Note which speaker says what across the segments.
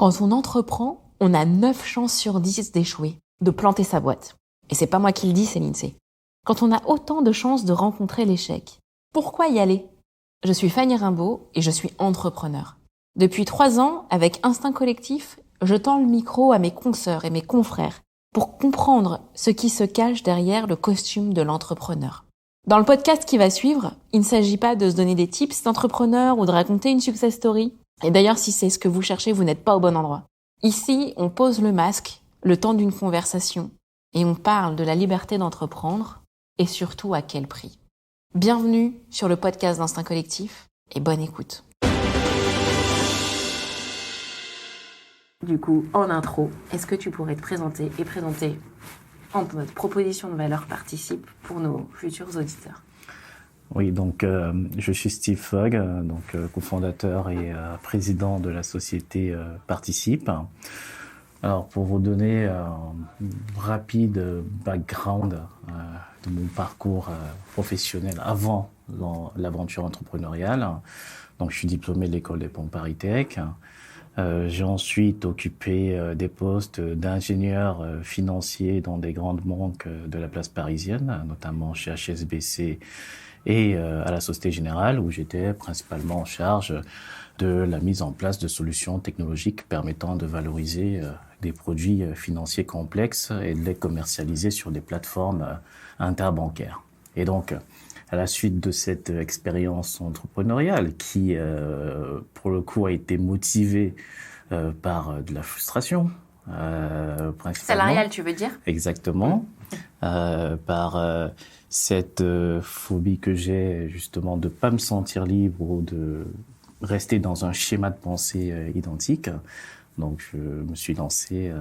Speaker 1: Quand on entreprend, on a 9 chances sur 10 d'échouer, de planter sa boîte. Et c'est pas moi qui le dis, c'est l'INSEE. Quand on a autant de chances de rencontrer l'échec, pourquoi y aller ? Je suis Fanny Rimbaud et je suis entrepreneur. Depuis 3 ans, avec Instinct Collectif, je tends le micro à mes consoeurs et mes confrères pour comprendre ce qui se cache derrière le costume de l'entrepreneur. Dans le podcast qui va suivre, il ne s'agit pas de se donner des tips d'entrepreneur ou de raconter une success story. Et d'ailleurs, si c'est ce que vous cherchez, vous n'êtes pas au bon endroit. Ici, on pose le masque, le temps d'une conversation, et on parle de la liberté d'entreprendre, et surtout à quel prix. Bienvenue sur le podcast d'Instinct Collectif, et bonne écoute. Du coup, en intro, est-ce que tu pourrais te présenter et présenter en mode proposition de valeur participe pour nos futurs auditeurs ?
Speaker 2: Oui, donc je suis Steve Fogg, cofondateur et président de la société Participe. Alors, pour vous donner un rapide background de mon parcours professionnel avant l'aventure entrepreneuriale, donc je suis diplômé de l'école des ponts ParisTech. J'ai ensuite occupé des postes d'ingénieur financier dans des grandes banques de la place parisienne, notamment chez HSBC et à la Société Générale, où j'étais principalement en charge de la mise en place de solutions technologiques permettant de valoriser des produits financiers complexes et de les commercialiser sur des plateformes interbancaires. Et donc, à la suite de cette expérience entrepreneuriale qui, pour le coup, a été motivée par de la frustration, principalement.
Speaker 1: Salariale, tu veux dire ?
Speaker 2: Exactement. Par cette phobie que j'ai, justement, de pas me sentir libre ou de rester dans un schéma de pensée identique. Donc, je me suis lancé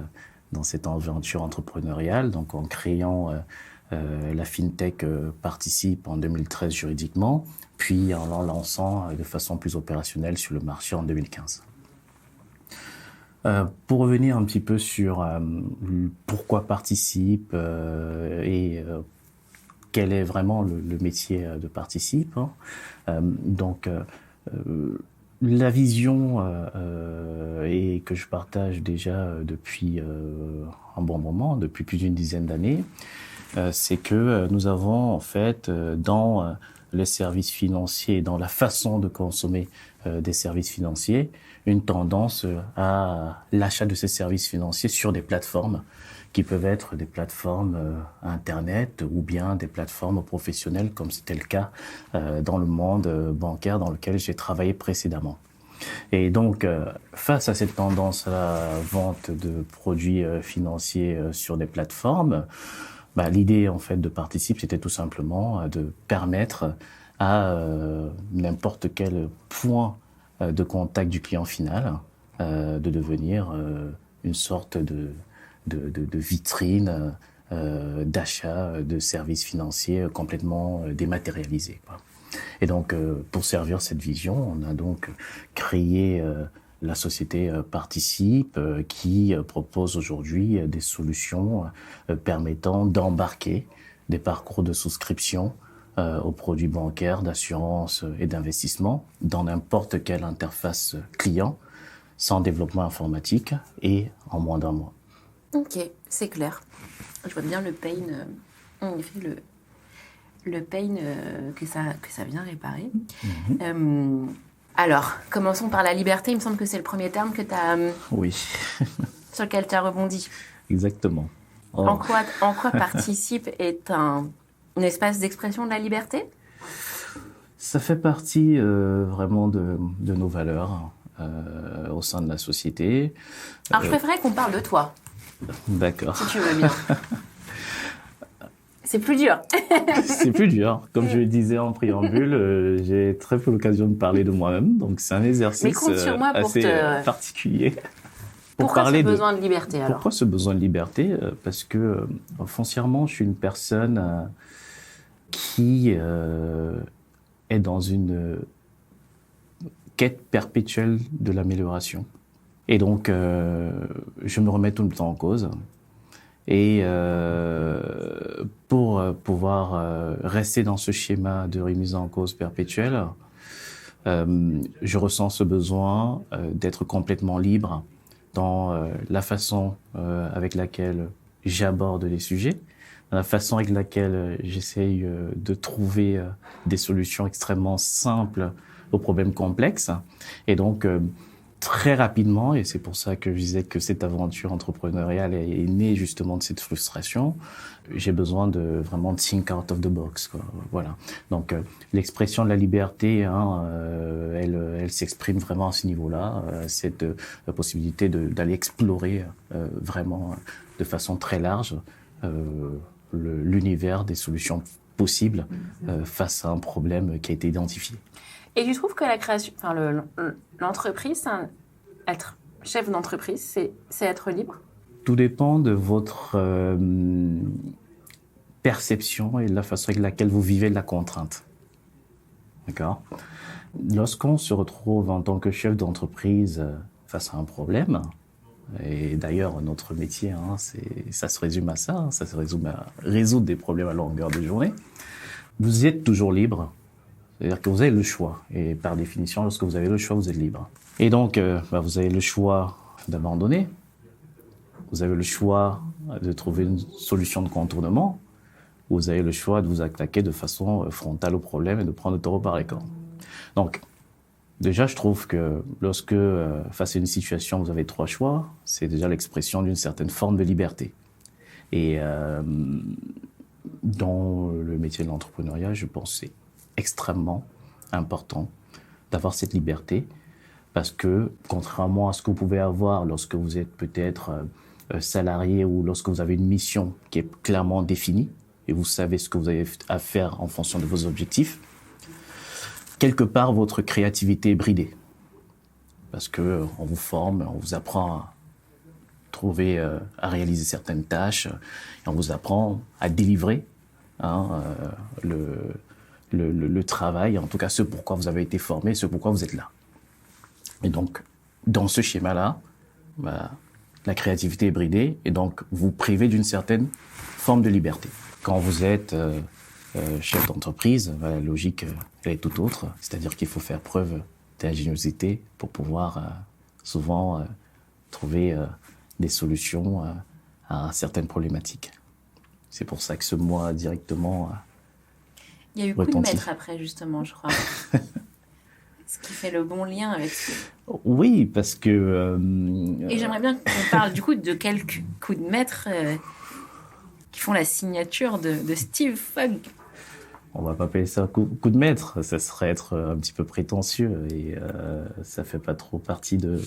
Speaker 2: dans cette aventure entrepreneuriale, donc en créant la FinTech Participe en 2013 juridiquement, puis en la lançant de façon plus opérationnelle sur le marché en 2015. Pour revenir un petit peu sur pourquoi Participe et quel est vraiment le métier de Participe. La vision et que je partage déjà depuis un bon moment, depuis plus d'une dizaine d'années, c'est que nous avons en fait dans les services financiers, dans la façon de consommer des services financiers, une tendance à l'achat de ces services financiers sur des plateformes qui peuvent être des plateformes Internet ou bien des plateformes professionnelles comme c'était le cas dans le monde bancaire dans lequel j'ai travaillé précédemment. Et donc, face à cette tendance à la vente de produits financiers sur des plateformes, l'idée en fait de Participe, c'était tout simplement de permettre à n'importe quel point de contact du client final de devenir une sorte de vitrine d'achat de services financiers complètement dématérialisés. Et donc, pour servir cette vision, on a donc créé la société Participe qui propose aujourd'hui des solutions permettant d'embarquer des parcours de souscription aux produits bancaires, d'assurance et d'investissement dans n'importe quelle interface client, sans développement informatique et en moins d'1 mois.
Speaker 1: Ok, c'est clair. Je vois bien le pain, en effet, le pain que ça vient réparer.
Speaker 2: Mm-hmm.
Speaker 1: Alors, commençons par la liberté. Il me semble que c'est le premier terme que
Speaker 2: oui.
Speaker 1: sur lequel tu as rebondi.
Speaker 2: Exactement. Oh.
Speaker 1: En quoi Participe est un espace d'expression de la liberté ?
Speaker 2: Ça fait partie vraiment de nos valeurs au sein de la société.
Speaker 1: Alors, je préférerais qu'on parle de toi.
Speaker 2: D'accord.
Speaker 1: Si tu veux bien. C'est plus dur.
Speaker 2: C'est plus dur. Comme je le disais en préambule, j'ai très peu l'occasion de parler de moi-même, donc c'est un exercice assez particulier.
Speaker 1: Pourquoi ce besoin de liberté alors ?
Speaker 2: Pourquoi ce besoin de liberté ? Parce que foncièrement, je suis une personne qui est dans une quête perpétuelle de l'amélioration. Et donc, je me remets tout le temps en cause. Et pour pouvoir rester dans ce schéma de remise en cause perpétuelle, je ressens ce besoin d'être complètement libre dans la façon avec laquelle j'aborde les sujets, dans la façon avec laquelle j'essaye de trouver des solutions extrêmement simples aux problèmes complexes. Et donc, très rapidement, et c'est pour ça que je disais que cette aventure entrepreneuriale est née justement de cette frustration, j'ai besoin de vraiment think out of the box, quoi. Voilà. Donc l'expression de la liberté, elle s'exprime vraiment à ce niveau-là, cette possibilité d'aller explorer vraiment de façon très large l'univers des solutions possibles face à un problème qui a été identifié.
Speaker 1: Et tu trouves que la création, l'entreprise, être chef d'entreprise, c'est être libre?
Speaker 2: Tout dépend de votre perception et de la façon avec laquelle vous vivez la contrainte. D'accord? Lorsqu'on se retrouve en tant que chef d'entreprise face à un problème, et d'ailleurs notre métier, ça se résume à ça, ça se résume à résoudre des problèmes à longueur de journée, vous êtes toujours libre. C'est-à-dire que vous avez le choix. Et par définition, lorsque vous avez le choix, vous êtes libre. Et donc, vous avez le choix d'abandonner. Vous avez le choix de trouver une solution de contournement. Vous avez le choix de vous attaquer de façon frontale au problème et de prendre le taureau par les cornes. Donc, déjà, je trouve que lorsque, face à une situation, vous avez 3 choix, c'est déjà l'expression d'une certaine forme de liberté. Et dans le métier de l'entrepreneuriat, je pense que c'est extrêmement important d'avoir cette liberté parce que, contrairement à ce que vous pouvez avoir lorsque vous êtes peut-être salarié ou lorsque vous avez une mission qui est clairement définie et vous savez ce que vous avez à faire en fonction de vos objectifs, quelque part, votre créativité est bridée. Parce que on vous forme, on vous apprend à trouver, à réaliser certaines tâches et on vous apprend à délivrer le travail, en tout cas ce pourquoi vous avez été formé, ce pourquoi vous êtes là. Et donc, dans ce schéma-là, la créativité est bridée et donc vous privez d'une certaine forme de liberté. Quand vous êtes chef d'entreprise, la logique elle est tout autre, c'est-à-dire qu'il faut faire preuve d'ingéniosité pour pouvoir souvent trouver des solutions à certaines problématiques. C'est pour ça que ce mot directement
Speaker 1: il y a eu coup de maître après, justement, je crois. Ce qui fait le bon lien avec...
Speaker 2: Oui, parce que...
Speaker 1: Et j'aimerais bien qu'on parle du coup de quelques coups de maître qui font la signature de Steve Fogg.
Speaker 2: On va pas appeler ça un coup de maître, ça serait être un petit peu prétentieux et ça fait pas trop partie de...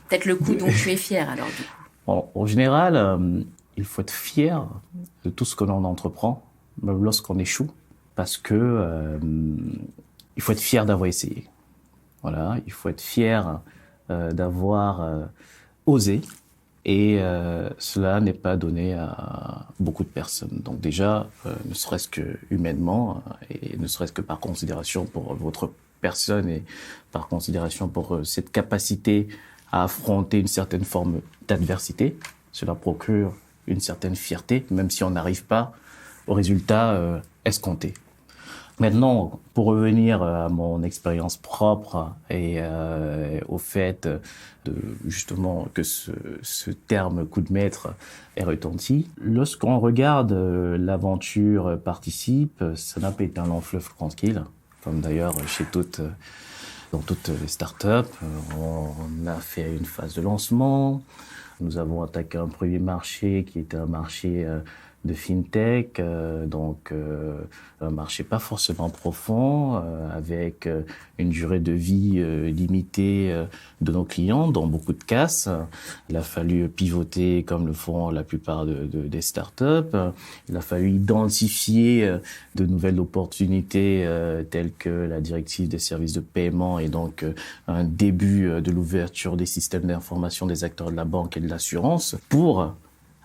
Speaker 1: Peut-être le coup dont tu es fier alors du coup.
Speaker 2: En général, il faut être fier de tout ce que l'on entreprend, même lorsqu'on échoue. Parce que il faut être fier d'avoir essayé. Voilà, il faut être fier d'avoir osé. Et cela n'est pas donné à beaucoup de personnes. Donc déjà, ne serait-ce que humainement et ne serait-ce que par considération pour votre personne et par considération pour cette capacité à affronter une certaine forme d'adversité, cela procure une certaine fierté, même si on n'arrive pas au résultat escompté. Maintenant, pour revenir à mon expérience propre et au fait de justement que ce terme coup de maître est retenti, lorsqu'on regarde l'aventure Participe, ça n'a pas été un long fleuve tranquille, comme d'ailleurs dans toutes les startups. On a fait une phase de lancement, nous avons attaqué un premier marché qui était un marché de fintech, donc un marché pas forcément profond, avec une durée de vie limitée de nos clients, dont beaucoup de casses. Il a fallu pivoter comme le font la plupart des startups. Il a fallu identifier de nouvelles opportunités telles que la directive des services de paiement et donc un début de l'ouverture des systèmes d'information des acteurs de la banque et de l'assurance pour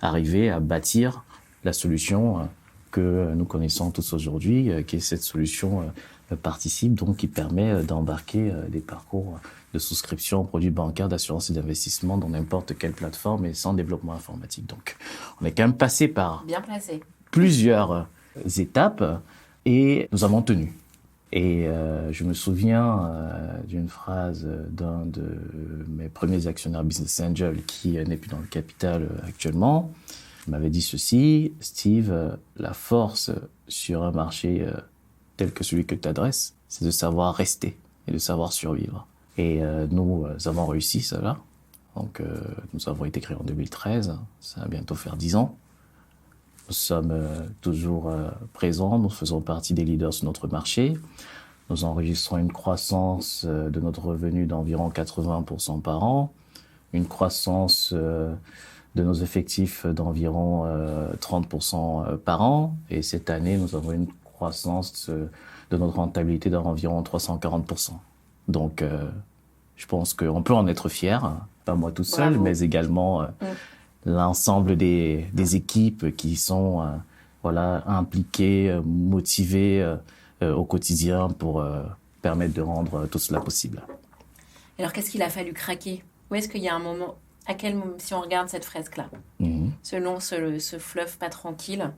Speaker 2: arriver à bâtir la solution que nous connaissons tous aujourd'hui, qui est cette solution Participe, donc qui permet d'embarquer des parcours de souscription aux produits bancaires, d'assurance et d'investissement dans n'importe quelle plateforme et sans développement informatique. Donc, on est quand même passé par
Speaker 1: bien placé.
Speaker 2: Plusieurs étapes et nous avons tenu. Et je me souviens d'une phrase d'un de mes premiers actionnaires Business Angel qui n'est plus dans le capital actuellement. Il m'avait dit ceci: Steve, la force sur un marché tel que celui que tu adresses, c'est de savoir rester et de savoir survivre. Et nous avons réussi cela. Donc nous avons été créés en 2013, ça va bientôt faire 10 ans. Nous sommes toujours présents, nous faisons partie des leaders sur notre marché. Nous enregistrons une croissance de notre revenu d'environ 80% par an, une croissance de nos effectifs d'environ 30% par an. Et cette année, nous avons une croissance de notre rentabilité d'environ 340%. Donc, je pense qu'on peut en être fier, pas moi tout seul,
Speaker 1: Bravo.
Speaker 2: mais également l'ensemble des équipes qui sont impliquées, motivées au quotidien pour permettre de rendre tout cela possible.
Speaker 1: Alors, qu'est-ce qu'il a fallu craquer? Où est-ce qu'il y a un moment, à quel moment, si on regarde cette fresque-là, selon ce fleuve pas tranquille,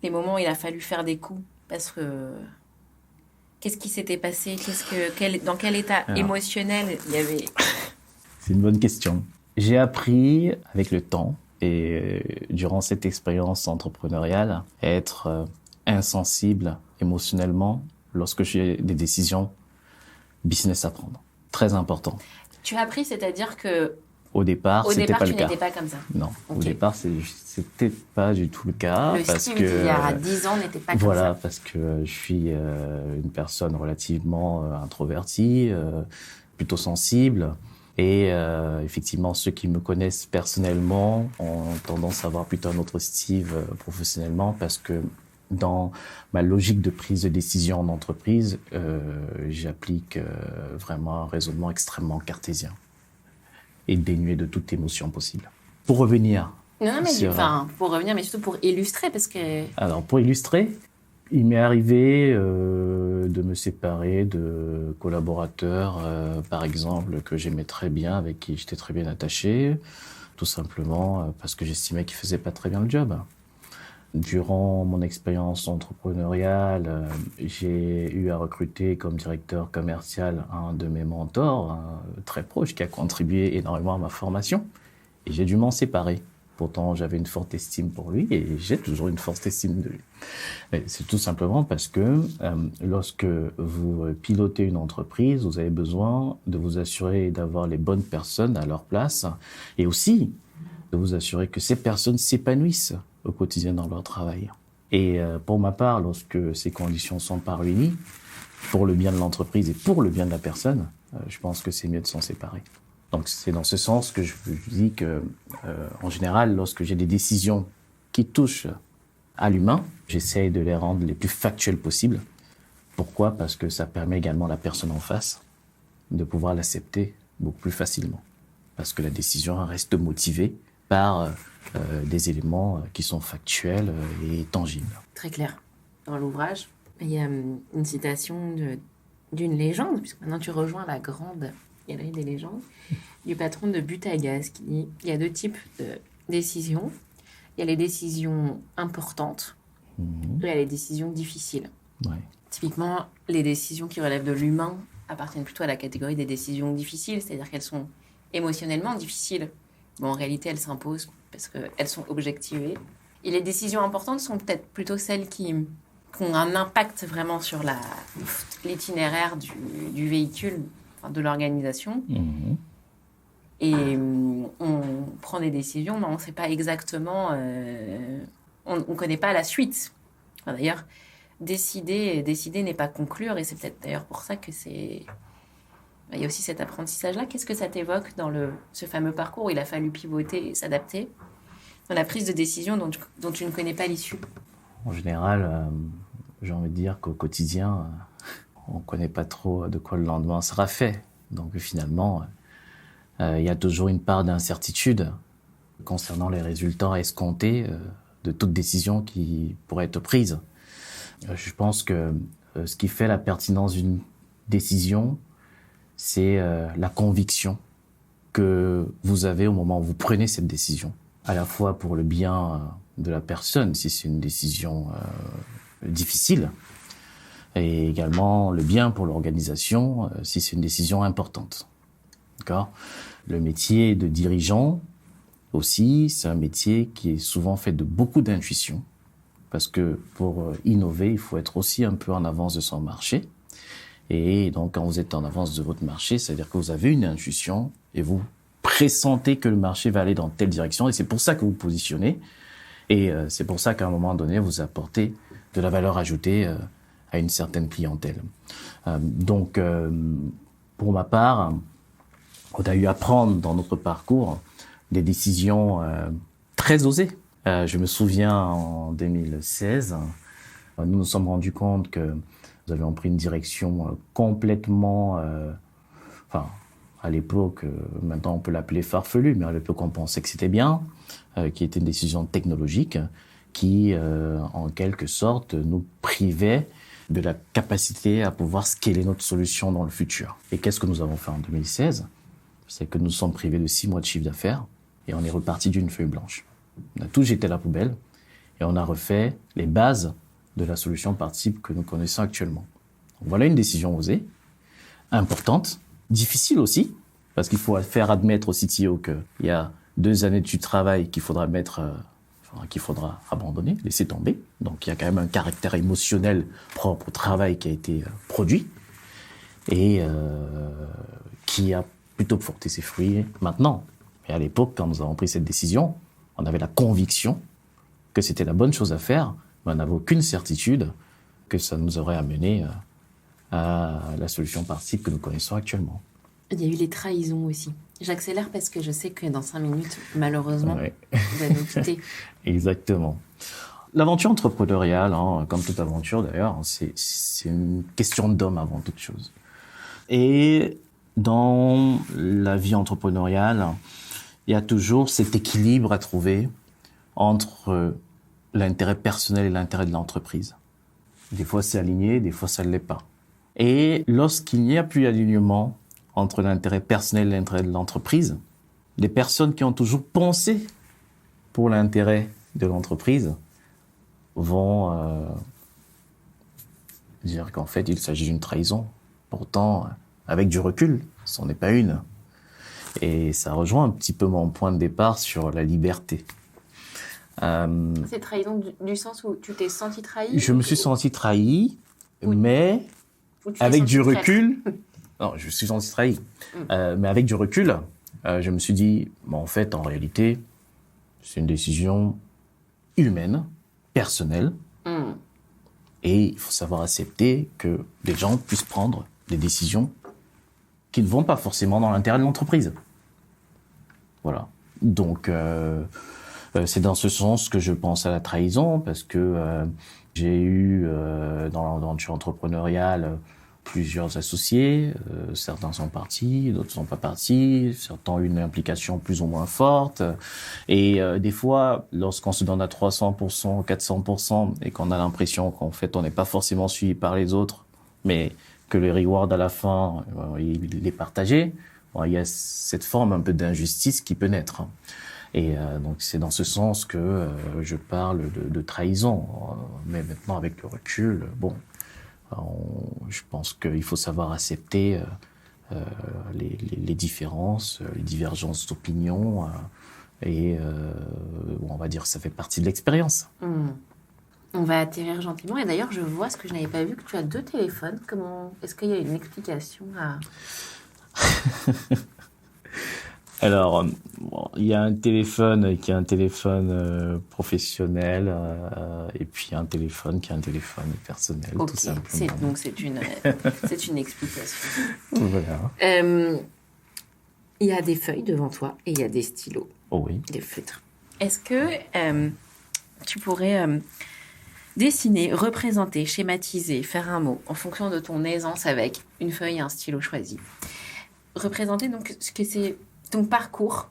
Speaker 1: les moments où il a fallu faire des coups, parce que qu'est-ce qui s'était passé? Dans quel état émotionnel il y avait?
Speaker 2: C'est une bonne question. J'ai appris avec le temps et durant cette expérience entrepreneuriale à être insensible émotionnellement lorsque j'ai des décisions business à prendre. Très important.
Speaker 1: Tu as appris, c'est-à-dire que
Speaker 2: Au départ, c'était pas le cas.
Speaker 1: tu n'étais pas comme ça.
Speaker 2: Non,
Speaker 1: Okay.
Speaker 2: Au départ, c'était pas du tout le cas.
Speaker 1: Le
Speaker 2: parce
Speaker 1: Steve
Speaker 2: que
Speaker 1: d'il y a 10 ans n'était pas comme ça.
Speaker 2: Voilà, parce que je suis une personne relativement introvertie, plutôt sensible. Et effectivement, ceux qui me connaissent personnellement ont tendance à voir plutôt un autre Steve professionnellement, parce que dans ma logique de prise de décision en entreprise, j'applique vraiment un raisonnement extrêmement cartésien et dénué de toute émotion possible. Pour revenir...
Speaker 1: Non, mais pour revenir, mais surtout pour illustrer, parce que...
Speaker 2: Alors, pour illustrer, il m'est arrivé de me séparer de collaborateurs, par exemple, que j'aimais très bien, avec qui j'étais très bien attaché, tout simplement parce que j'estimais qu'ils faisaient pas très bien le job. Durant mon expérience entrepreneuriale, j'ai eu à recruter comme directeur commercial un de mes mentors, très proche, qui a contribué énormément à ma formation. Et j'ai dû m'en séparer. Pourtant, j'avais une forte estime pour lui et j'ai toujours une forte estime de lui. Mais c'est tout simplement parce que lorsque vous pilotez une entreprise, vous avez besoin de vous assurer d'avoir les bonnes personnes à leur place et aussi de vous assurer que ces personnes s'épanouissent au quotidien dans leur travail. Et pour ma part, lorsque ces conditions sont pas réunies, pour le bien de l'entreprise et pour le bien de la personne, je pense que c'est mieux de s'en séparer. Donc c'est dans ce sens que je dis que, en général, lorsque j'ai des décisions qui touchent à l'humain, j'essaye de les rendre les plus factuelles possibles. Pourquoi? Parce que ça permet également à la personne en face de pouvoir l'accepter beaucoup plus facilement. Parce que la décision reste motivée par des éléments qui sont factuels et tangibles.
Speaker 1: Très clair. Dans l'ouvrage, il y a une citation d'une légende, puisque maintenant tu rejoins la grande galerie des légendes, du patron de Butagaz, qui dit il y a deux types de décisions. Il y a les décisions importantes et il y a les décisions difficiles.
Speaker 2: Ouais.
Speaker 1: Typiquement, les décisions qui relèvent de l'humain appartiennent plutôt à la catégorie des décisions difficiles, c'est-à-dire qu'elles sont émotionnellement difficiles. Bon, en réalité, elles s'imposent parce qu'elles sont objectivées. Et les décisions importantes sont peut-être plutôt celles qui ont un impact vraiment sur l'itinéraire du véhicule, enfin, de l'organisation. Et on prend des décisions, mais on ne sait pas exactement... on ne connaît pas la suite. Enfin, d'ailleurs, décider n'est pas conclure, et c'est peut-être d'ailleurs pour ça que c'est... Il y a aussi cet apprentissage-là. Qu'est-ce que ça t'évoque dans ce fameux parcours où il a fallu pivoter et s'adapter, dans la prise de décision dont tu ne connais pas l'issue?
Speaker 2: En général, j'ai envie de dire qu'au quotidien, on ne connaît pas trop de quoi le lendemain sera fait. Donc finalement, il y a toujours une part d'incertitude concernant les résultats escomptés de toute décision qui pourrait être prise. Je pense que ce qui fait la pertinence d'une décision, c'est la conviction que vous avez au moment où vous prenez cette décision, à la fois pour le bien de la personne, si c'est une décision difficile, et également le bien pour l'organisation si c'est une décision importante. D'accord ? Le métier de dirigeant aussi, c'est un métier qui est souvent fait de beaucoup d'intuition, parce que pour innover, il faut être aussi un peu en avance de son marché. Et donc, quand vous êtes en avance de votre marché, c'est-à-dire que vous avez une intuition et vous pressentez que le marché va aller dans telle direction, et c'est pour ça que vous positionnez. Et c'est pour ça qu'à un moment donné, vous apportez de la valeur ajoutée à une certaine clientèle. Donc, pour ma part, on a eu à prendre dans notre parcours des décisions très osées. Je me souviens en 2016, nous nous sommes rendus compte que nous avions pris une direction complètement, à l'époque, maintenant on peut l'appeler farfelu, mais à l'époque on pensait que c'était bien, qui était une décision technologique qui, en quelque sorte, nous privait de la capacité à pouvoir scaler notre solution dans le futur. Et qu'est-ce que nous avons fait en 2016 ? C'est que nous sommes privés de 6 mois de chiffre d'affaires et on est reparti d'une feuille blanche. On a tout jeté à la poubelle et on a refait les bases de la solution Participe que nous connaissons actuellement. Donc voilà une décision osée, importante, difficile aussi, parce qu'il faut faire admettre au CTO qu'il y a 2 années de travail qu'il faudra qu'il faudra abandonner, laisser tomber. Donc il y a quand même un caractère émotionnel propre au travail qui a été produit et qui a plutôt porté ses fruits maintenant. Mais à l'époque, quand nous avons pris cette décision, on avait la conviction que c'était la bonne chose à faire, mais on n'avait aucune certitude que ça nous aurait amené à la solution Participe que nous connaissons actuellement.
Speaker 1: Il y a eu les trahisons aussi. J'accélère parce que je sais que dans 5 minutes, malheureusement, vous allez nous quitter.
Speaker 2: Exactement. L'aventure entrepreneuriale, comme toute aventure d'ailleurs, c'est une question d'homme avant toute chose. Et dans la vie entrepreneuriale, il y a toujours cet équilibre à trouver entre l'intérêt personnel et l'intérêt de l'entreprise. Des fois c'est aligné, des fois ça ne l'est pas. Et lorsqu'il n'y a plus d'alignement entre l'intérêt personnel et l'intérêt de l'entreprise, les personnes qui ont toujours pensé pour l'intérêt de l'entreprise vont dire qu'en fait il s'agit d'une trahison. Pourtant, avec du recul, ce n'en est pas une. Et ça rejoint un petit peu mon point de départ sur la liberté.
Speaker 1: C'est trahison du sens où tu t'es senti trahi ?
Speaker 2: Je me suis senti trahi, oui. Mais avec du recul... Non, je me suis senti trahi. Mais avec du recul, je me suis dit, en fait, en réalité, c'est une décision humaine, personnelle. Et il faut savoir accepter que les gens puissent prendre des décisions qui ne vont pas forcément dans l'intérêt de l'entreprise. Voilà. Donc, c'est dans ce sens que je pense à la trahison, parce que j'ai eu, dans l'aventure entrepreneuriale, plusieurs associés. Certains sont partis, d'autres sont pas partis. Certains ont une implication plus ou moins forte. Et des fois, lorsqu'on se donne à 300%, 400%, et qu'on a l'impression qu'en fait, on n'est pas forcément suivi par les autres, mais que le reward à la fin, il est partagé, il y a cette forme un peu d'injustice qui peut naître. Et donc c'est dans ce sens que je parle de trahison. Mais maintenant, avec le recul, je pense qu'il faut savoir accepter les différences, les divergences d'opinion, et on va dire que ça fait partie de l'expérience.
Speaker 1: On va atterrir gentiment. Et d'ailleurs, je vois ce que je n'avais pas vu, que tu as 2 téléphones. Est-ce qu'il y a une explication à...
Speaker 2: Alors, il y a un téléphone qui est un téléphone professionnel, et puis un téléphone qui est un téléphone personnel, tout simplement.
Speaker 1: Donc c'est une explication.
Speaker 2: Voilà.
Speaker 1: Il y a des feuilles devant toi et il y a des stylos.
Speaker 2: Oh oui.
Speaker 1: Des feutres. Est-ce que tu pourrais dessiner, représenter, schématiser, faire un mot en fonction de ton aisance avec une feuille et un stylo choisi. Représenter donc ce que c'est ton parcours.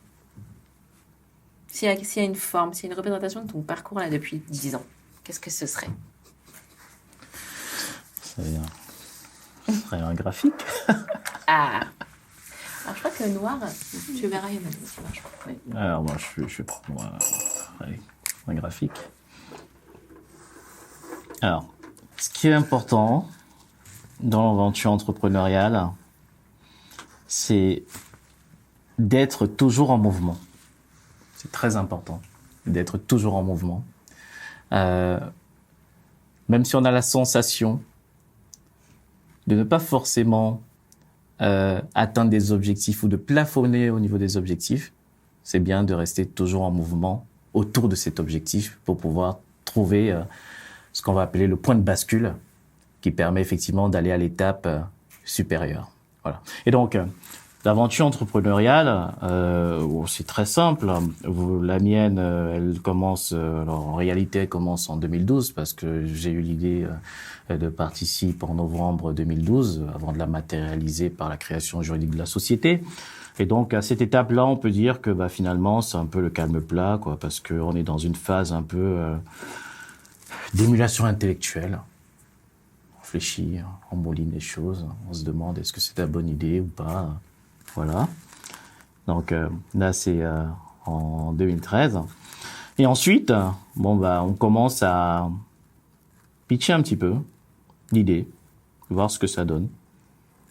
Speaker 1: S'il y a une forme, s'il y a une représentation de ton parcours là depuis 10 ans, qu'est-ce que ce serait ?
Speaker 2: Ce serait un graphique.
Speaker 1: Ah. Alors je crois que le noir, tu verras, Emmanuel, ça marche pas. Oui.
Speaker 2: Alors moi je vais prendre un graphique. Alors, ce qui est important, dans l'aventure entrepreneuriale, c'est d'être toujours en mouvement. C'est très important d'être toujours en mouvement. Même si on a la sensation de ne pas forcément atteindre des objectifs ou de plafonner au niveau des objectifs, c'est bien de rester toujours en mouvement autour de cet objectif pour pouvoir trouver ce qu'on va appeler le point de bascule qui permet effectivement d'aller à l'étape supérieure. Voilà. Et donc, l'aventure entrepreneuriale, c'est très simple. La mienne, elle commence, alors en réalité, elle commence en 2012 parce que j'ai eu l'idée de participer en novembre 2012 avant de la matérialiser par la création juridique de la société. Et donc, à cette étape-là, on peut dire que finalement, c'est un peu le calme plat, quoi, parce qu'on est dans une phase un peu d'émulation intellectuelle. On réfléchit, on mouline les choses, on se demande est-ce que c'est la bonne idée ou pas. Voilà. Donc là, c'est en 2013. Et ensuite, on commence à pitcher un petit peu l'idée, voir ce que ça donne.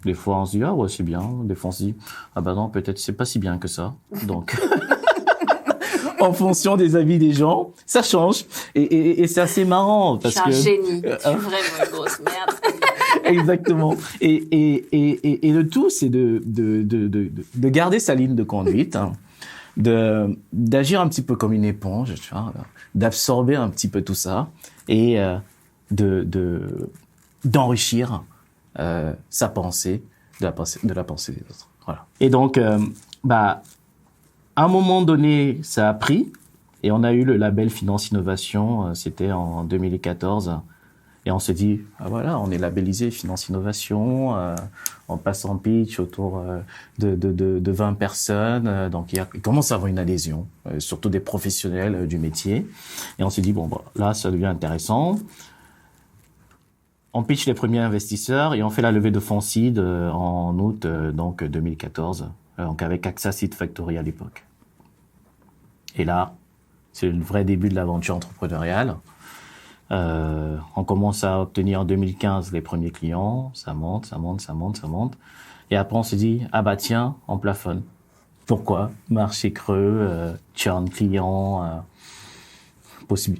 Speaker 2: Des fois, on se dit ah ouais, c'est bien. Des fois, on se dit ah non, peut-être c'est pas si bien que ça. Donc en fonction des avis des gens, ça change et c'est assez marrant parce que
Speaker 1: je suis un génie, je suis vraiment une grosse merde.
Speaker 2: Exactement. Et le tout, c'est de garder sa ligne de conduite, hein, d'agir un petit peu comme une éponge, tu vois, d'absorber un petit peu tout ça et d'enrichir sa pensée de la pensée des autres. Voilà. Et donc, à un moment donné, ça a pris et on a eu le label Finance Innovation. C'était en 2014. Et on s'est dit, voilà, on est labellisé Finance Innovation, on passe en pitch autour de 20 personnes. Donc, il commence à avoir une adhésion, surtout des professionnels du métier. Et on s'est dit, là, ça devient intéressant. On pitch les premiers investisseurs et on fait la levée de fonds seed en août 2014, donc avec AXA Seed Factory à l'époque. Et là, c'est le vrai début de l'aventure entrepreneuriale. On commence à obtenir en 2015 les premiers clients, ça monte. Et après, on se dit, tiens, on plafonne. Pourquoi? Marché creux, churn client,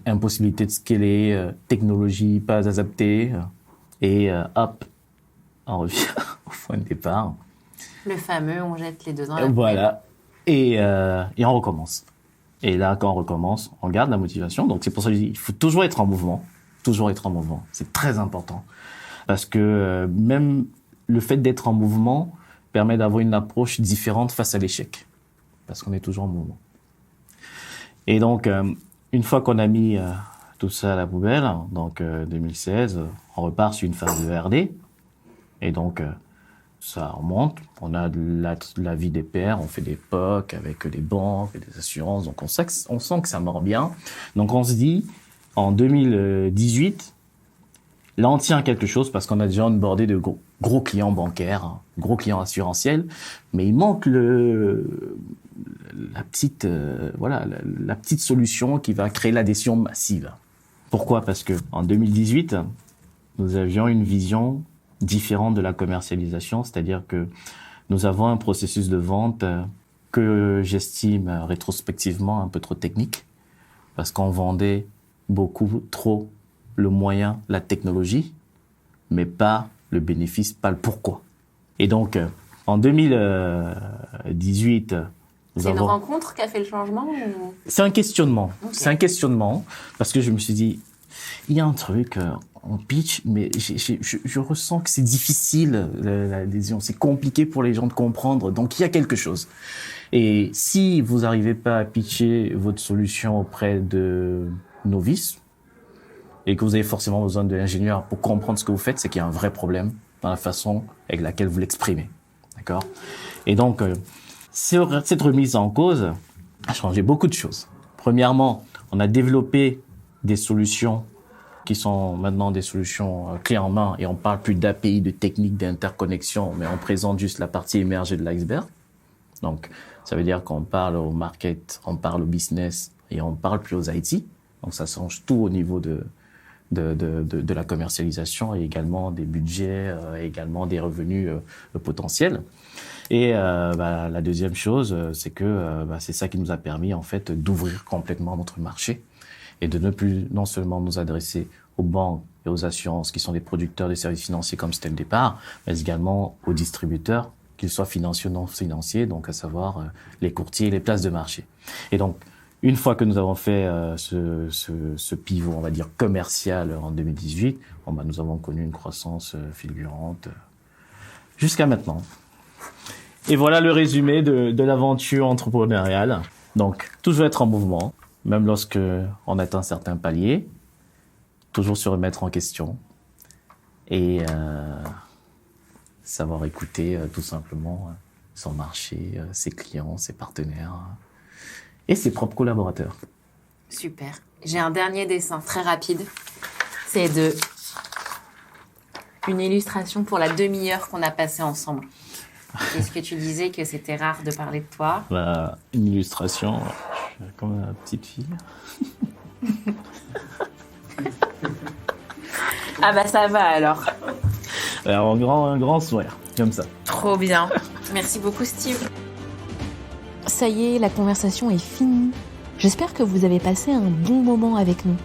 Speaker 2: impossibilité de scaler, technologie pas adaptée, et hop, on revient au point de départ.
Speaker 1: Le fameux, on jette les deux dans la
Speaker 2: Voilà. Et on recommence. Et là, quand on recommence, on garde la motivation. Donc, c'est pour ça que je dis, il faut toujours être en mouvement. Toujours être en mouvement. C'est très important. Parce que même le fait d'être en mouvement permet d'avoir une approche différente face à l'échec. Parce qu'on est toujours en mouvement. Et donc, une fois qu'on a mis tout ça à la poubelle, donc 2016, on repart sur une phase de R&D. Et donc, ça remonte, on a la vie des pairs, on fait des POC avec les banques et des assurances, donc on sent que ça mord bien. Donc on se dit, en 2018, là on tient quelque chose parce qu'on a déjà onboardé de gros clients bancaires, gros clients assurantiels, mais il manque la petite solution qui va créer l'adhésion massive. Pourquoi? Parce que en 2018, nous avions une vision différente de la commercialisation, c'est-à-dire que nous avons un processus de vente que j'estime rétrospectivement un peu trop technique, parce qu'on vendait beaucoup trop le moyen, la technologie, mais pas le bénéfice, pas le pourquoi. Et donc, en 2018,
Speaker 1: c'est une rencontre qui a fait le changement ou...
Speaker 2: C'est un questionnement.
Speaker 1: Okay.
Speaker 2: C'est un questionnement, parce que je me suis dit, il y a un truc, on pitch, mais je ressens que c'est difficile, l'adhésion. C'est compliqué pour les gens de comprendre. Donc, il y a quelque chose. Et si vous n'arrivez pas à pitcher votre solution auprès de novices, et que vous avez forcément besoin d'ingénieurs pour comprendre ce que vous faites, c'est qu'il y a un vrai problème dans la façon avec laquelle vous l'exprimez. D'accord? Et donc, cette remise en cause a changé beaucoup de choses. Premièrement, on a développé des solutions qui sont maintenant des solutions clés en main et on parle plus d'API, de techniques d'interconnexion, mais on présente juste la partie émergée de l'iceberg. Donc, ça veut dire qu'on parle au market, on parle au business et on parle plus aux IT. Donc, ça change tout au niveau de de la commercialisation et également des budgets, également des revenus potentiels. Et la deuxième chose, c'est que c'est ça qui nous a permis en fait d'ouvrir complètement notre marché et de ne plus non seulement nous adresser aux banques et aux assurances qui sont des producteurs de services financiers comme c'était le départ, mais également aux distributeurs, qu'ils soient financiers ou non financiers, donc à savoir les courtiers et les places de marché. Et donc, une fois que nous avons fait ce pivot, on va dire, commercial en 2018, nous avons connu une croissance fulgurante jusqu'à maintenant. Et voilà le résumé de l'aventure entrepreneuriale. Donc, toujours être en mouvement, même lorsque on atteint certains paliers, toujours se remettre en question et savoir écouter tout simplement son marché, ses clients, ses partenaires et ses propres collaborateurs.
Speaker 1: Super. J'ai un dernier dessin très rapide. C'est une illustration pour la demi-heure qu'on a passée ensemble. Est-ce que tu disais que c'était rare de parler de toi?
Speaker 2: Une illustration, je suis comme une petite fille.
Speaker 1: Ah bah ça va alors.
Speaker 2: Alors un grand sourire, comme ça.
Speaker 1: Trop bien. Merci beaucoup Steve. Ça y est, la conversation est finie. J'espère que vous avez passé un bon moment avec nous.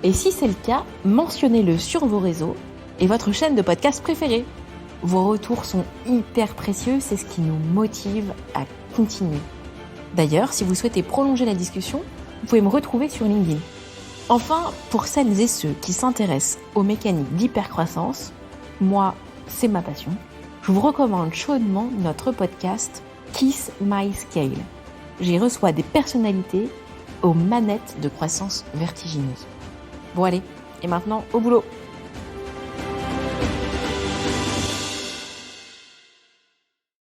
Speaker 1: Et si c'est le cas, mentionnez-le sur vos réseaux et votre chaîne de podcast préférée. Vos retours sont hyper précieux, c'est ce qui nous motive à continuer. D'ailleurs, si vous souhaitez prolonger la discussion, vous pouvez me retrouver sur LinkedIn. Enfin, pour celles et ceux qui s'intéressent aux mécaniques d'hypercroissance, moi, c'est ma passion, je vous recommande chaudement notre podcast Kiss My Scale. J'y reçois des personnalités aux manettes de croissance vertigineuse. Bon allez, et maintenant au boulot!